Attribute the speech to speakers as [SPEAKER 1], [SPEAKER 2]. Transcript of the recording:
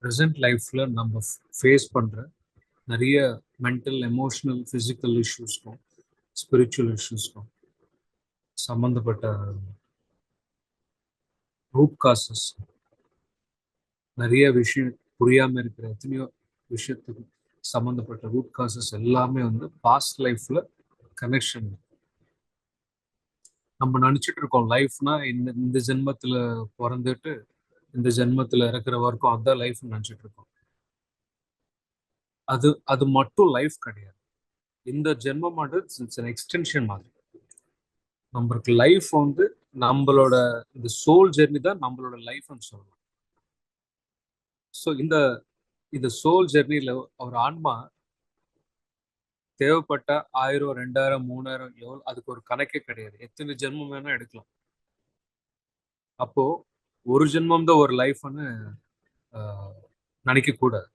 [SPEAKER 1] Present லைஃப்பில் நம்ம face பண்ணுற நிறைய மென்டல் எமோஷ்னல் ஃபிசிக்கல் இஷ்யூஸ்க்கும் ஸ்பிரிச்சுவல் இஷ்யூஸ்க்கும் சம்மந்தப்பட்ட ரூட் காசஸ், நிறைய விஷயம் புரியாமல் இருக்கிற எத்தனையோ விஷயத்துக்கு சம்மந்தப்பட்ட ரூட் காசஸ் எல்லாமே வந்து பாஸ்ட் லைஃப்பில் கனெக்ஷன். நம்ம நினச்சிட்டு இருக்கோம் லைஃப்னா இந்த ஜென்மத்தில் பிறந்துட்டு இந்த ஜென்மத்தில் இறக்குற வரைக்கும் அதான் லைஃப் நினச்சிட்டு இருக்கோம். அது மட்டும் லைஃப் கிடையாது. இந்த ஜென்மமானது இட்ஸ் an எக்ஸ்டென்ஷன் மாதிரி. நம்மளுக்கு லைஃப் வந்து நம்மளோட இந்த சோல் ஜெர்னி தான் நம்மளோட லைஃப்னு சொல்லலாம். ஸோ இந்த சோல் ஜெர்னியில் ஒரு ஆன்மா தேவைப்பட்ட 1000, 2000, 3000 எவ்வளோ, அதுக்கு ஒரு கணக்கே கிடையாது. எத்தனை ஜென்மம் வேணா எடுக்கலாம். அப்போ ஒரு ஜென்மம் தான் ஒரு லைஃப்னு நினைக்க கூடாது.